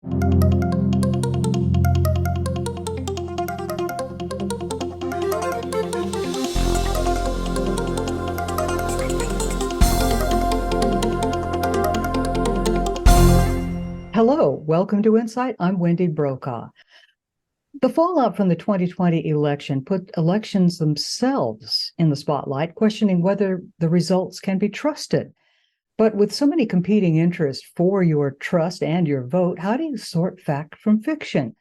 Hello, welcome to InSight. I'm Wendy Brokaw. The fallout from the 2020 election put elections themselves in the spotlight, questioning whether the results can be trusted. But with so many competing interests for your trust and your vote, how do you sort fact from fiction?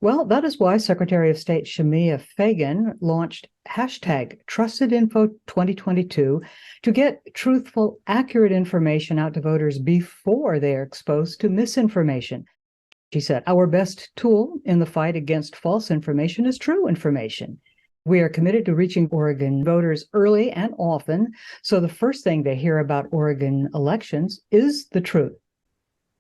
Well, that is why Secretary of State Shemia Fagan launched hashtag TrustedInfo 2022 to get truthful, accurate information out to voters before they are exposed to misinformation. She said, our best tool in the fight against false information is true information. We are committed to reaching Oregon voters early and often, so the first thing they hear about Oregon elections is the truth.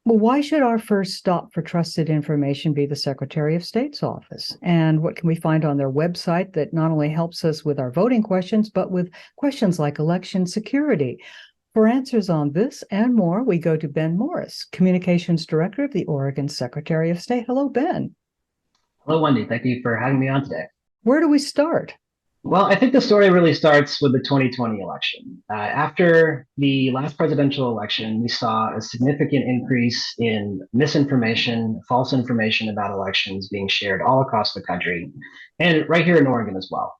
Well, why should our first stop for trusted information be the Secretary of State's office? And what can we find on their website that not only helps us with our voting questions, but with questions like election security? For answers on this and more, we go to Ben Morris, Communications Director of the Oregon Secretary of State. Hello, Ben. Hello, Wendy. Thank you for having me on today. Where do we start? Well, I think the story really starts with the 2020 election. After the last presidential election, we saw a significant increase in misinformation, false information about elections being shared all across the country, and right here in Oregon as well.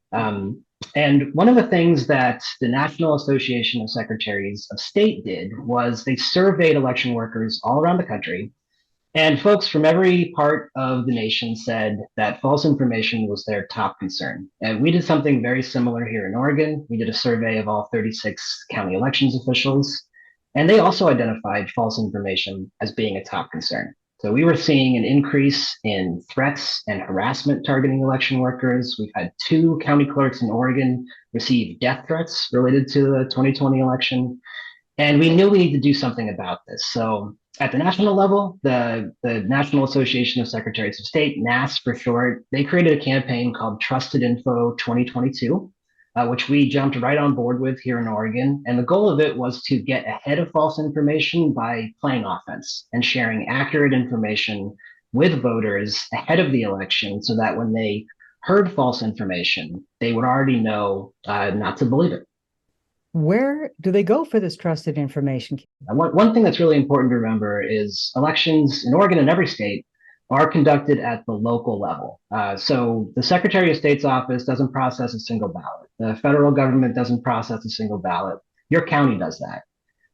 And one of the things that the National Association of Secretaries of State did was they surveyed election workers all around the country. And folks from every part of the nation said that false information was their top concern. And we did something very similar here in Oregon. We did a survey of all 36 county elections officials, and they also identified false information as being a top concern. So we were seeing an increase in threats and harassment targeting election workers. We've had 2 county clerks in Oregon receive death threats related to the 2020 election. And we knew we needed to do something about this. So at the national level, the National Association of Secretaries of State, NAS for short, they created a campaign called Trusted Info 2022, which we jumped right on board with here in Oregon. And the goal of it was to get ahead of false information by playing offense and sharing accurate information with voters ahead of the election so that when they heard false information, they would already know not to believe it. Where do they go for this trusted information? One thing that's really important to remember is elections in Oregon and every state are conducted at the local level. So the Secretary of State's office doesn't process a single ballot. The federal government doesn't process a single ballot. Your county does that.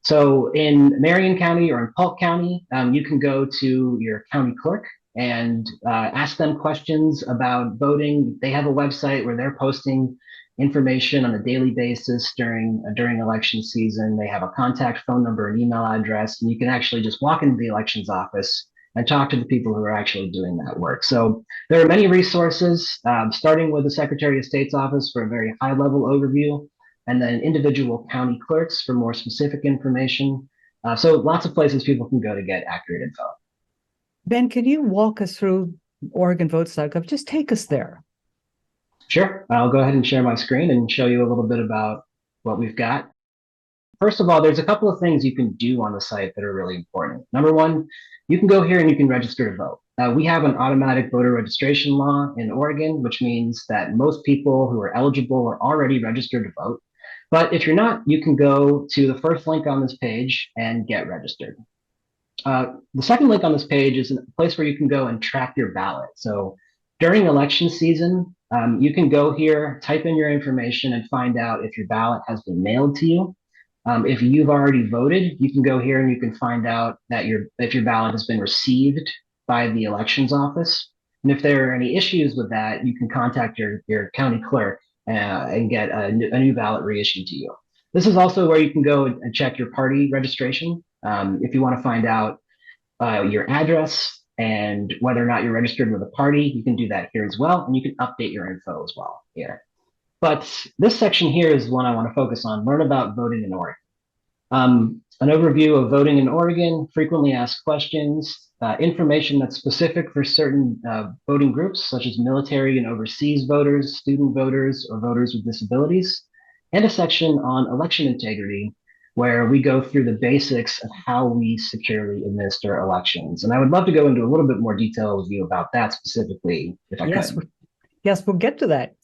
So in Marion County or in Polk County, you can go to your county clerk and ask them questions about voting. They have a website where they're posting information on a daily basis during election season. They have a contact phone number and email address, and you can actually just walk into the elections office and talk to the people who are actually doing that work. So there are many resources, starting with the Secretary of State's office for a very high level overview, and then individual county clerks for more specific information. So lots of places people can go to get accurate info. Ben, can you walk us through OregonVotes.gov? Just take us there. Sure. I'll go ahead and share my screen and show you a little bit about what we've got. First of all, there's a couple of things you can do on the site that are really important. Number one, you can go here and you can register to vote. We have an automatic voter registration law in Oregon, which means that most people who are eligible are already registered to vote. But if you're not, you can go to the first link on this page and get registered. The second link on this page is a place where you can go and track your ballot. So during election season, you can go here, type in your information, and find out if your ballot has been mailed to you. If you've already voted, you can go here and you can find out that if your ballot has been received by the elections office. And if there are any issues with that, you can contact your county clerk and get a new ballot reissued to you. This is also where you can go and check your party registration. If you want to find out your address and whether or not you're registered with a party, you can do that here as well. And you can update your info as well here. But this section here is one I want to focus on, learn about voting in Oregon. An overview of voting in Oregon, frequently asked questions, information that's specific for certain voting groups, such as military and overseas voters, student voters, or voters with disabilities, and a section on election integrity, where we go through the basics of how we securely administer elections. And I would love to go into a little bit more detail with you about that specifically, if I Yes, could. yes, we'll get to that.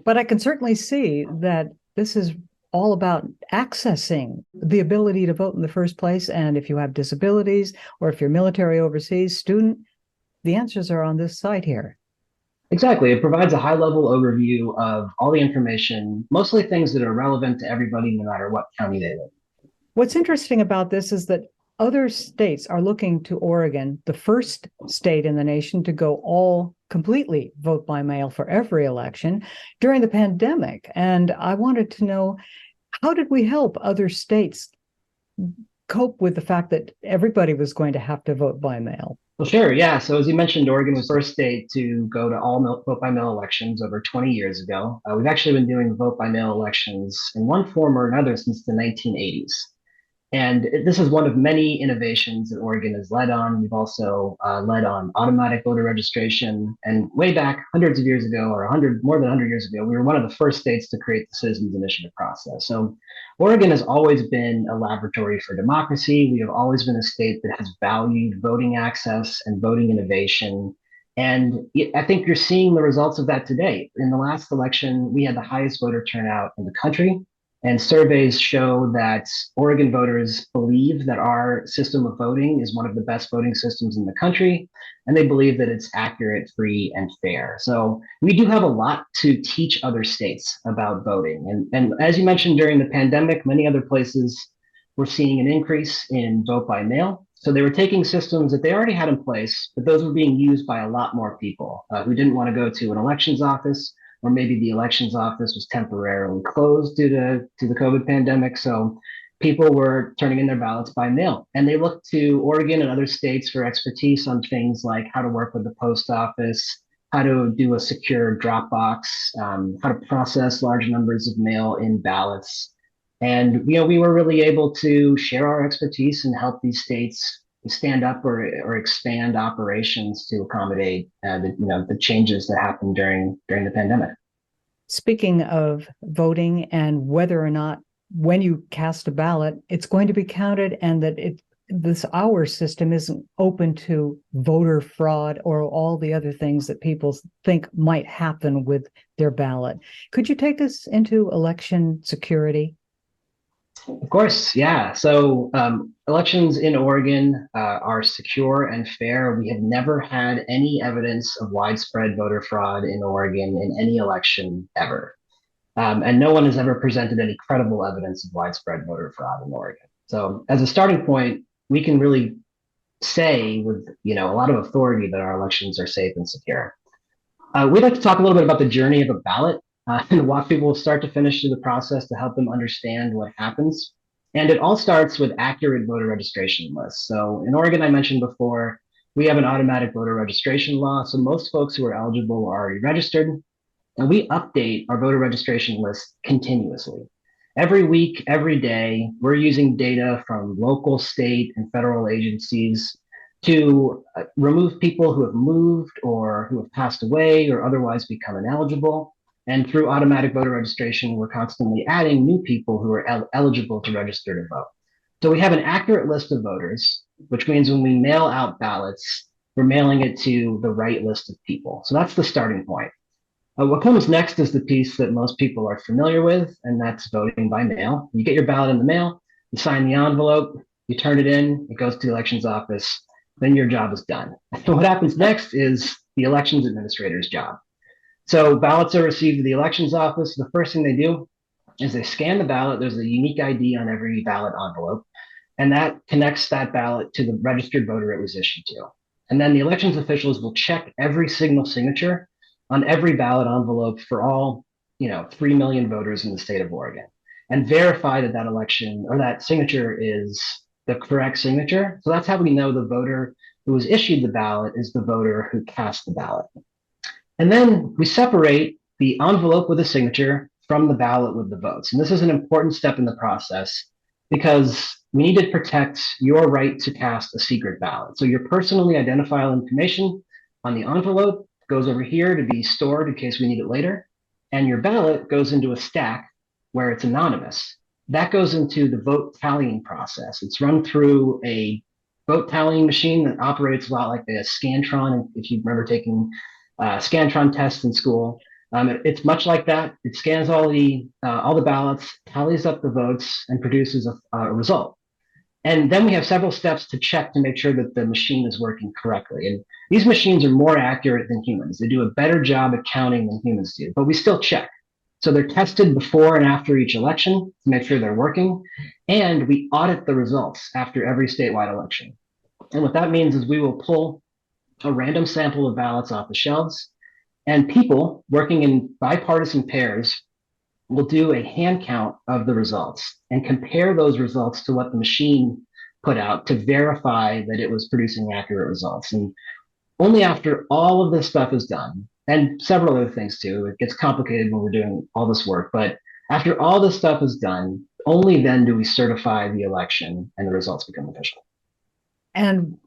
But I can certainly see that this is all about accessing the ability to vote in the first place. And if you have disabilities or if you're military overseas student, the answers are on this site here. Exactly. It provides a high level overview of all the information, mostly things that are relevant to everybody, no matter what county they live What's interesting about this is that other states are looking to Oregon, the first state in the nation to go all completely vote by mail for every election during the pandemic. And I wanted to know, how did we help other states cope with the fact that everybody was going to have to vote by mail? Well, sure. Yeah. So as you mentioned, Oregon was the first state to go to all vote by mail elections over 20 years ago. We've actually been doing vote by mail elections in one form or another since the 1980s. And this is one of many innovations that Oregon has led on. We've also led on automatic voter registration. And way back hundreds of years ago, or 100, more than 100 years ago, we were one of the first states to create the citizens initiative process. So Oregon has always been a laboratory for democracy. We have always been a state that has valued voting access and voting innovation. And I think you're seeing the results of that today. In the last election, we had the highest voter turnout in the country. And surveys show that Oregon voters believe that our system of voting is one of the best voting systems in the country, and they believe that it's accurate, free, and fair. So we do have a lot to teach other states about voting. And as you mentioned, during the pandemic, many other places were seeing an increase in vote by mail. So they were taking systems that they already had in place, but those were being used by a lot more people who didn't want to go to an elections office, or maybe the elections office was temporarily closed due to the COVID pandemic. So people were turning in their ballots by mail. And they looked to Oregon and other states for expertise on things like how to work with the post office, how to do a secure drop box, how to process large numbers of mail in ballots. And we were really able to share our expertise and help these states stand up or expand operations to accommodate the changes that happened during the pandemic. Speaking of voting and whether or not when you cast a ballot, it's going to be counted, and that our system isn't open to voter fraud or all the other things that people think might happen with their ballot. Could you take us into election security? Of course, yeah. So elections in Oregon are secure and fair. We have never had any evidence of widespread voter fraud in Oregon in any election ever. And no one has ever presented any credible evidence of widespread voter fraud in Oregon. So as a starting point, we can really say with a lot of authority that our elections are safe and secure. We'd like to talk a little bit about the journey of a ballot and walk people start to finish through the process to help them understand what happens. And it all starts with accurate voter registration lists. So in Oregon, I mentioned before, we have an automatic voter registration law. So most folks who are eligible are already registered. And we update our voter registration list continuously. Every week, every day, we're using data from local, state, and federal agencies to remove people who have moved or who have passed away or otherwise become ineligible. And through automatic voter registration, we're constantly adding new people who are eligible to register to vote. So we have an accurate list of voters, which means when we mail out ballots, we're mailing it to the right list of people. So that's the starting point. What comes next is the piece that most people are familiar with, and that's voting by mail. You get your ballot in the mail, you sign the envelope, you turn it in, it goes to the elections office, then your job is done. And what happens next is the elections administrator's job. So ballots are received to the elections office. The first thing they do is they scan the ballot. There's a unique ID on every ballot envelope, and that connects that ballot to the registered voter it was issued to. And then the elections officials will check every single signature on every ballot envelope for all 3 million voters in the state of Oregon, and verify that that election or that signature is the correct signature. So that's how we know the voter who was issued the ballot is the voter who cast the ballot. And then we separate the envelope with the signature from the ballot with the votes. And this is an important step in the process because we need to protect your right to cast a secret ballot. So your personally identifiable information on the envelope goes over here to be stored in case we need it later. And your ballot goes into a stack where it's anonymous. that goes into the vote tallying process. It's run through a vote tallying machine that operates a lot like the Scantron, if you remember taking Scantron tests in school. It's much like that. It scans all the ballots, tallies up the votes, and produces a result. And then we have several steps to check to make sure that the machine is working correctly. And these machines are more accurate than humans. They do a better job at counting than humans do, but we still check. So they're tested before and after each election to make sure they're working. And we audit the results after every statewide election. And what that means is we will pull a random sample of ballots off the shelves, and people working in bipartisan pairs will do a hand count of the results and compare those results to what the machine put out to verify that it was producing accurate results. And only after all of this stuff is done, and several other things too, it gets complicated when we're doing all this work, but after all this stuff is done, only then do we certify the election and the results become official. And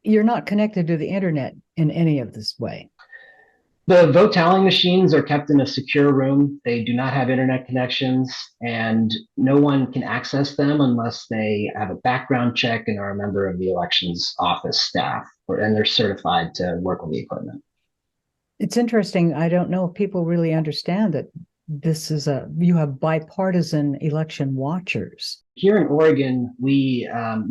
you're not connected to the internet in any of this way. The vote tallying machines are kept in a secure room. They do not have internet connections, and no one can access them unless they have a background check and are a member of the elections office staff, and they're certified to work with the equipment. It's interesting. I don't know if people really understand that you have bipartisan election watchers. Here in Oregon, we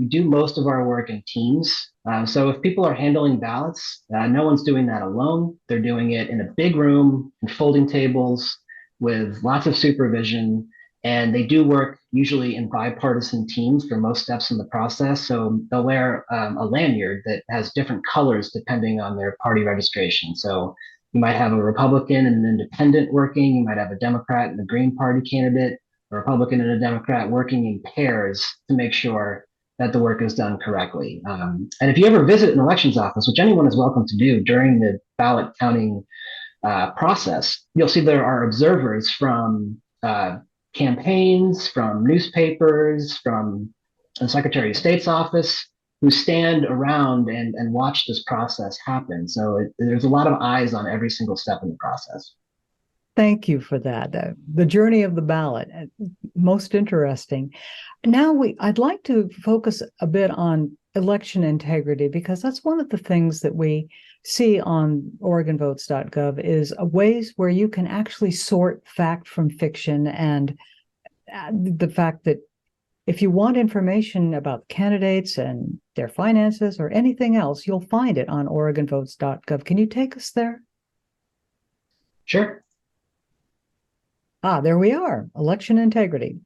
do most of our work in teams. So if people are handling ballots, no one's doing that alone. They're doing it in a big room and folding tables with lots of supervision. And they do work usually in bipartisan teams for most steps in the process. So they'll wear a lanyard that has different colors depending on their party registration. So you might have a Republican and an independent working. You might have a Democrat and a Green Party candidate, a Republican and a Democrat working in pairs to make sure that the work is done correctly. And if you ever visit an elections office, which anyone is welcome to do during the ballot counting process, you'll see there are observers from campaigns, from newspapers, from the Secretary of State's office, who stand around and watch this process happen. So there's a lot of eyes on every single step in the process. Thank you for that. The journey of the ballot, most interesting. Now I'd like to focus a bit on election integrity, because that's one of the things that we see on OregonVotes.gov is ways where you can actually sort fact from fiction, and the fact that if you want information about candidates and their finances or anything else, you'll find it on OregonVotes.gov. Can you take us there? Sure. There we are, election integrity.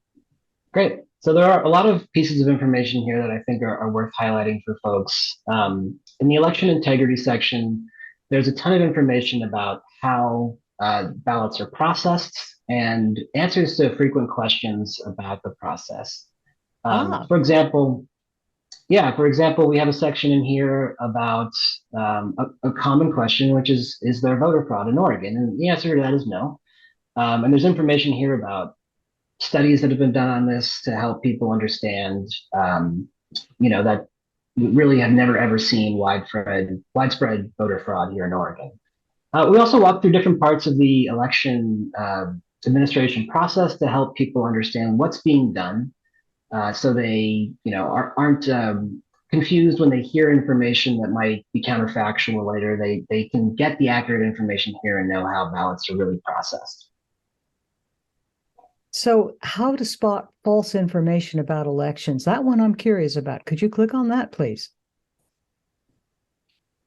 Great. So there are a lot of pieces of information here that I think are worth highlighting for folks. In the election integrity section, there's a ton of information about how ballots are processed and answers to frequent questions about the process. For example, we have a section in here about a common question, which is there voter fraud in Oregon? And the answer to that is no. And there's information here about studies that have been done on this to help people understand, that we really have never ever seen widespread voter fraud here in Oregon. We also walk through different parts of the election administration process to help people understand what's being done, so they, aren't confused when they hear information that might be counterfactual later. They can get the accurate information here and know how ballots are really processed. So how to spot false information about elections? That one I'm curious about. Could you click on that, please?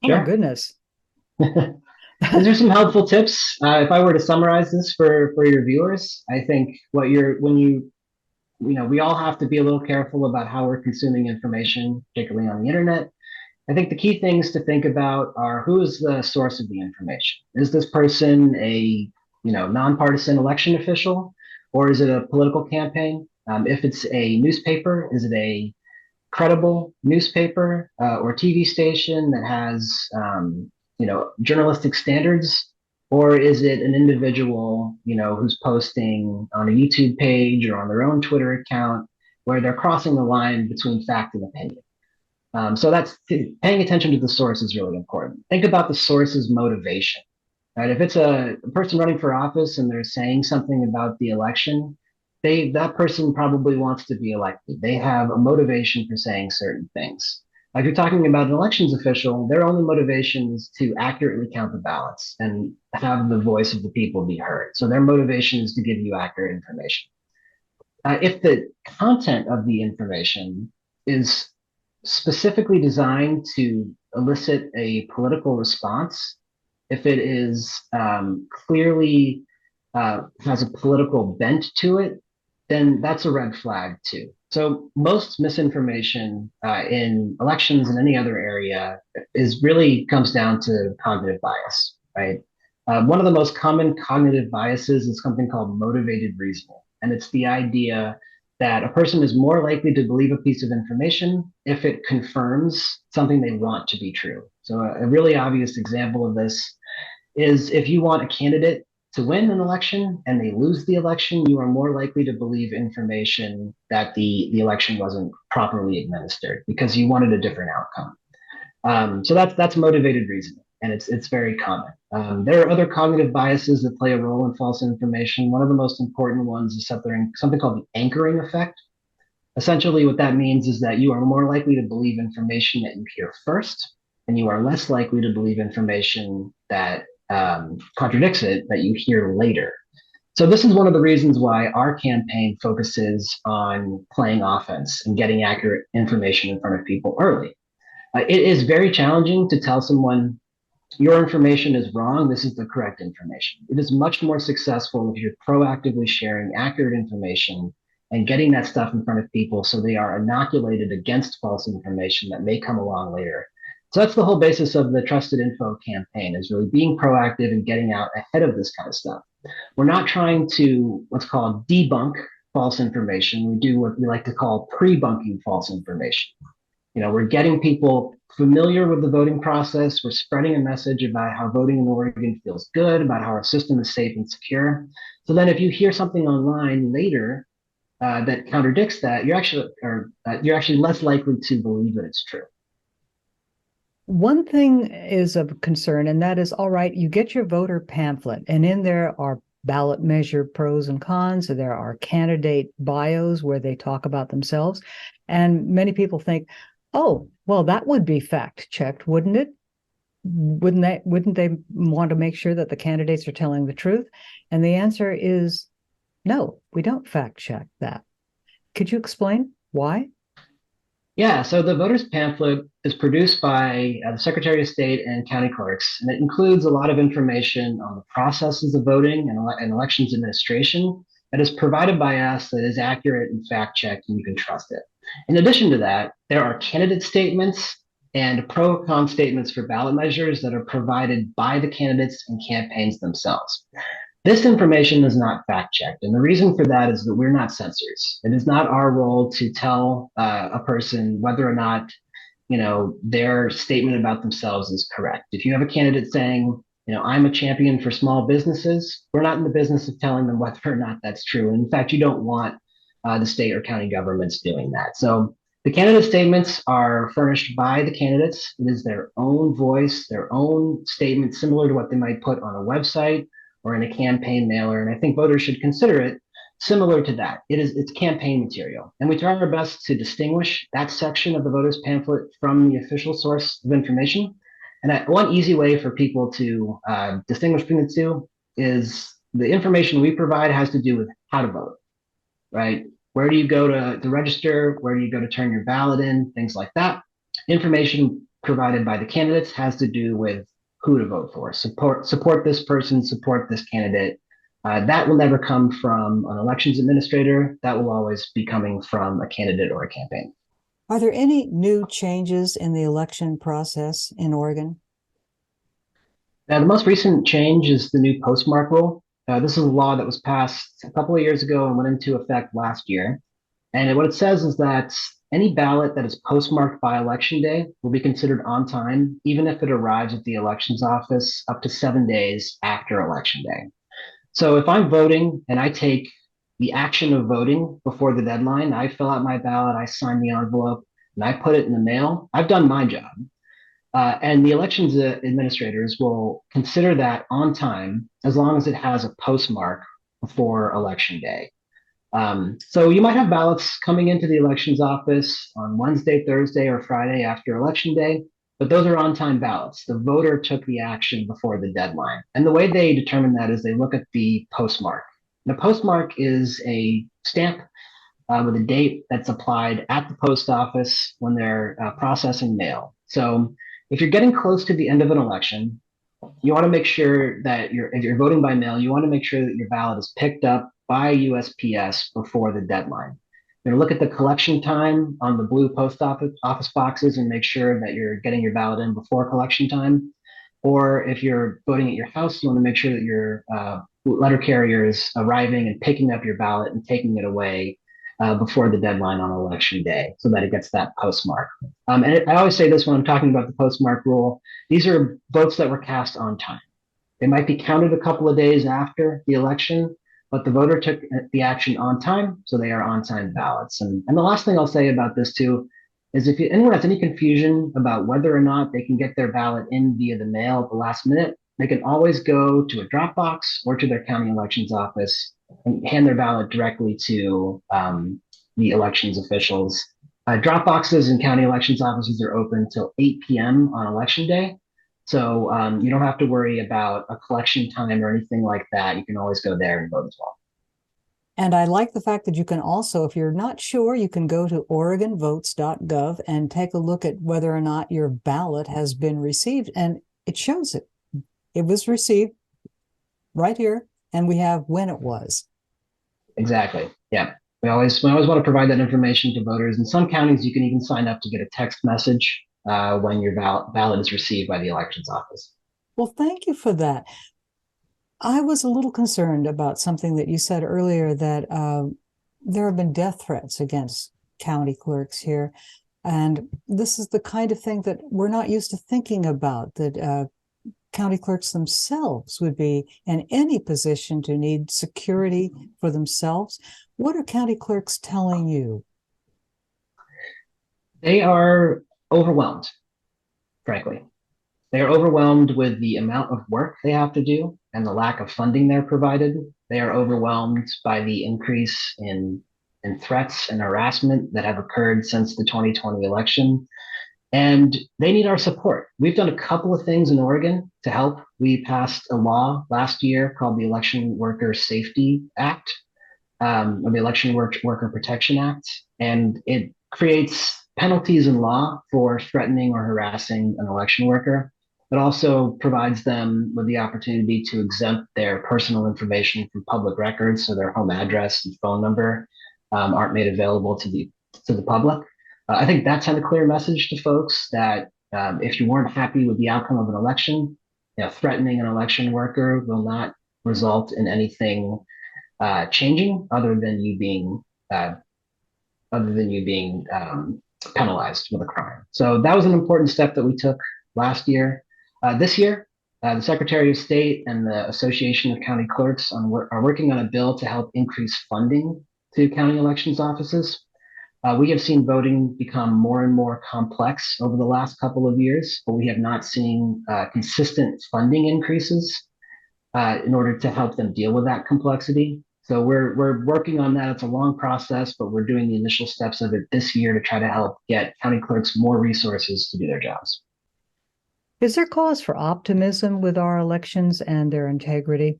Sure. Oh my goodness. These are some helpful tips. If I were to summarize this for your viewers, I think we all have to be a little careful about how we're consuming information, particularly on the internet. I think the key things to think about are, who is the source of the information? Is this person a nonpartisan election official, or is it a political campaign? If it's a newspaper, is it a credible newspaper or TV station that has journalistic standards, or is it an individual who's posting on a YouTube page or on their own Twitter account where they're crossing the line between fact and opinion? So that's paying attention to the source is really important. Think about the source's motivation. Right? If it's a person running for office and they're saying something about the election, that person probably wants to be elected. They have a motivation for saying certain things. Like you're talking about an elections official, their only motivation is to accurately count the ballots and have the voice of the people be heard. So their motivation is to give you accurate information. If the content of the information is specifically designed to elicit a political response, if it is clearly has a political bent to it, then that's a red flag too. So most misinformation in elections and any other area is really comes down to cognitive bias, right? One of the most common cognitive biases is something called motivated reasoning. And it's the idea that a person is more likely to believe a piece of information if it confirms something they want to be true. So a really obvious example of this is if you want a candidate to win an election and they lose the election, you are more likely to believe information that the election wasn't properly administered because you wanted a different outcome. So that's motivated reasoning, and it's very common. There are other cognitive biases that play a role in false information. One of the most important ones is something called the anchoring effect. Essentially, what that means is that you are more likely to believe information that you hear first, and you are less likely to believe information that contradicts it that you hear later. So this is one of the reasons why our campaign focuses on playing offense and getting accurate information in front of people early. It is very challenging to tell someone your information is wrong. This is the correct information. It is much more successful if you're proactively sharing accurate information and getting that stuff in front of people so they are inoculated against false information that may come along later. So that's the whole basis of the Trusted Info campaign, is really being proactive and getting out ahead of this kind of stuff. We're not trying to what's called debunk false information. We do what we like to call pre-bunking false information. We're getting people familiar with the voting process. We're spreading a message about how voting in Oregon feels good, about how our system is safe and secure. So then if you hear something online later that contradicts that, you're actually less likely to believe that it's true. One thing is of concern, and that is, all right, you get your voter pamphlet, and in there are ballot measure pros and cons. So there are candidate bios where they talk about themselves. And many people think, oh, well, that would be fact checked, wouldn't it? Wouldn't they want to make sure that the candidates are telling the truth? And the answer is no, we don't fact check that. Could you explain why? Yeah, so the voters pamphlet is produced by the Secretary of State and county clerks, and it includes a lot of information on the processes of voting and elections administration that is provided by us that is accurate and fact checked, and you can trust it. In addition to that, there are candidate statements and pro and con statements for ballot measures that are provided by the candidates and campaigns themselves. This information is not fact checked. And the reason for that is that we're not censors. It is not our role to tell a person whether or not, their statement about themselves is correct. If you have a candidate saying, I'm a champion for small businesses, we're not in the business of telling them whether or not that's true. And in fact, you don't want the state or county governments doing that. So the candidate statements are furnished by the candidates. It is their own voice, their own statement, similar to what they might put on a website or in a campaign mailer. And I think voters should consider it similar to that. It's campaign material. And we try our best to distinguish that section of the voters pamphlet from the official source of information. And one easy way for people to distinguish between the two is the information we provide has to do with how to vote, right? Where do you go to register? Where do you go to turn your ballot in? Things like that. Information provided by the candidates has to do with who to vote for. Support this person, support this candidate. That will never come from an elections administrator. That will always be coming from a candidate or a campaign. Are there any new changes in the election process in Oregon? Now, the most recent change is the new postmark rule. This is a law that was passed a couple of years ago and went into effect last year. And what it says is that any ballot that is postmarked by election day will be considered on time, even if it arrives at the elections office up to 7 days after election day. So if I'm voting and I take the action of voting before the deadline, I fill out my ballot, I sign the envelope, and I put it in the mail, I've done my job. And the elections administrators will consider that on time as long as it has a postmark before election day. So you might have ballots coming into the elections office on Wednesday, Thursday, or Friday after election day, but those are on-time ballots. The voter took the action before the deadline. And the way they determine that is they look at the postmark. The postmark is a stamp with a date that's applied at the post office when they're processing mail. So if you're getting close to the end of an election, you want to make sure that if you're voting by mail, you want to make sure that your ballot is picked up by USPS before the deadline. You're going to look at the collection time on the blue post office boxes and make sure that you're getting your ballot in before collection time. Or if you're voting at your house, you want to make sure that your letter carrier is arriving and picking up your ballot and taking it away before the deadline on election day so that it gets that postmark. I always say this when I'm talking about the postmark rule. These are votes that were cast on time. They might be counted a couple of days after the election, but the voter took the action on time, so they are on-time ballots. And the last thing I'll say about this too is if anyone has any confusion about whether or not they can get their ballot in via the mail at the last minute, they can always go to a drop box or to their county elections office and hand their ballot directly to the elections officials. Drop boxes in county elections offices are open till 8 p.m. on election day. So you don't have to worry about a collection time or anything like that. You can always go there and vote as well. And I like the fact that you can also, if you're not sure, you can go to oregonvotes.gov and take a look at whether or not your ballot has been received. And it shows it. It was received right here, and we have when it was. Exactly. Yeah. We always want to provide that information to voters. In some counties, you can even sign up to get a text message when your ballot is received by the elections office. Well, thank you for that. I was a little concerned about something that you said earlier, that there have been death threats against county clerks here. And this is the kind of thing that we're not used to thinking about, that county clerks themselves would be in any position to need security for themselves. What are county clerks telling you? They are overwhelmed, frankly. They are overwhelmed with the amount of work they have to do and the lack of funding they're provided. They are overwhelmed by the increase in threats and harassment that have occurred since the 2020 election. And they need our support. We've done a couple of things in Oregon to help. We passed a law last year called the Election Worker Safety Act, or the Election Worker Protection Act, and it creates penalties in law for threatening or harassing an election worker. It also provides them with the opportunity to exempt their personal information from public records, so their home address and phone number aren't made available to the public. I think that sent a clear message to folks that if you weren't happy with the outcome of an election, threatening an election worker will not result in anything changing other than you being penalized with a crime. So that was an important step that we took last year. This year, the Secretary of State and the Association of County Clerks are working on a bill to help increase funding to county elections offices. We have seen voting become more and more complex over the last couple of years, but we have not seen consistent funding increases in order to help them deal with that complexity. So we're working on that. It's a long process, but we're doing the initial steps of it this year to try to help get county clerks more resources to do their jobs. Is there cause for optimism with our elections and their integrity?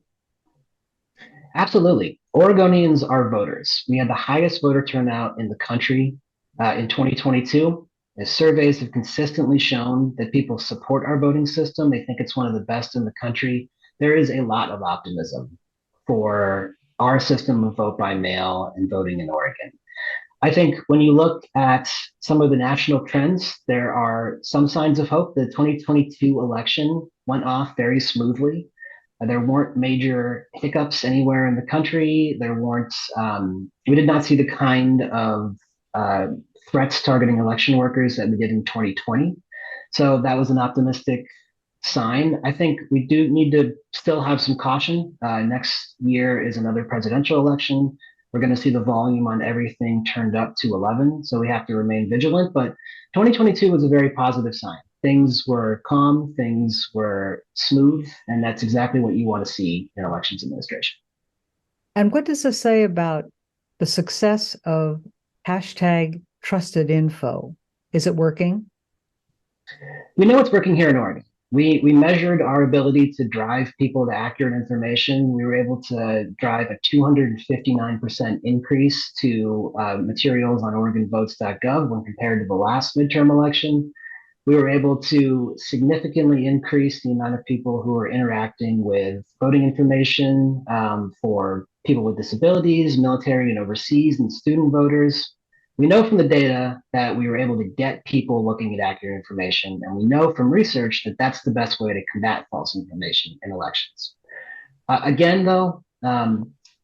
Absolutely. Oregonians are voters. We had the highest voter turnout in the country in 2022. As surveys have consistently shown that people support our voting system, they think it's one of the best in the country. There is a lot of optimism for our system of vote by mail and voting in Oregon. I think when you look at some of the national trends, there are some signs of hope. The 2022 election went off very smoothly. There weren't major hiccups anywhere in the country. We did not see the kind of threats targeting election workers that we did in 2020. So that was an optimistic sign. I think we do need to still have some caution. Next year is another presidential election. We're going to see the volume on everything turned up to 11. So we have to remain vigilant. But 2022 was a very positive sign. Things were calm, things were smooth, and that's exactly what you want to see in elections administration. And what does this say about the the success of hashtag trusted info. Is it working? We know it's working here in Oregon. We measured our ability to drive people to accurate information. We were able to drive a 259% increase to materials on OregonVotes.gov when compared to the last midterm election. We were able to significantly increase the amount of people who are interacting with voting information for people with disabilities, military and overseas, and student voters. We know from the data that we were able to get people looking at accurate information, and we know from research that that's the best way to combat false information in elections. Again, though,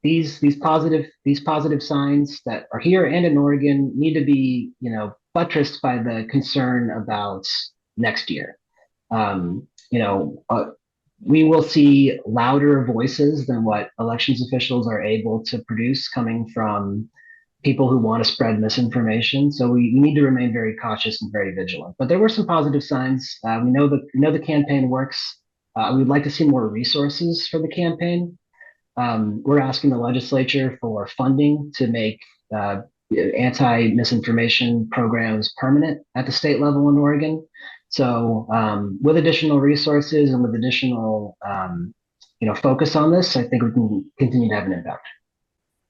these positive signs that are here and in Oregon need to be buttressed by the concern about next year. We will see louder voices than what elections officials are able to produce coming from people who want to spread misinformation. So we need to remain very cautious and very vigilant. But there were some positive signs. We know the campaign works. We'd like to see more resources for the campaign. We're asking the legislature for funding to make anti-misinformation programs permanent at the state level in Oregon. So with additional resources and with additional focus on this, I think we can continue to have an impact.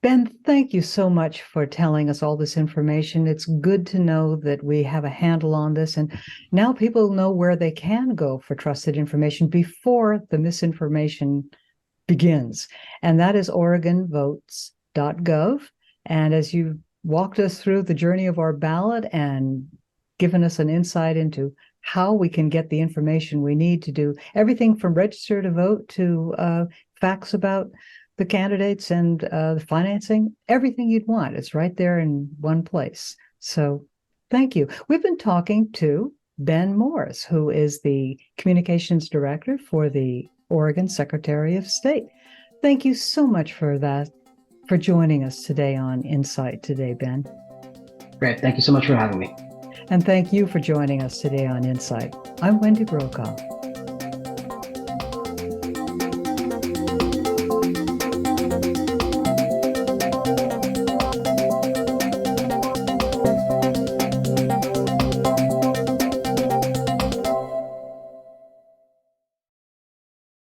Ben, thank you so much for telling us all this information. It's good to know that we have a handle on this, and now people know where they can go for trusted information before the misinformation begins. And that is OregonVotes.gov. And as you walked us through the journey of our ballot and given us an insight into how we can get the information we need to do everything from register to vote to facts about the candidates and the financing, everything you'd want. It's right there in one place. So thank you. We've been talking to Ben Morris, who is the communications director for the Oregon Secretary of State. Thank you so much for joining us today on InSight today, Ben. Great. Thank you so much for having me. And thank you for joining us today on InSight. I'm Wendy Brokaw.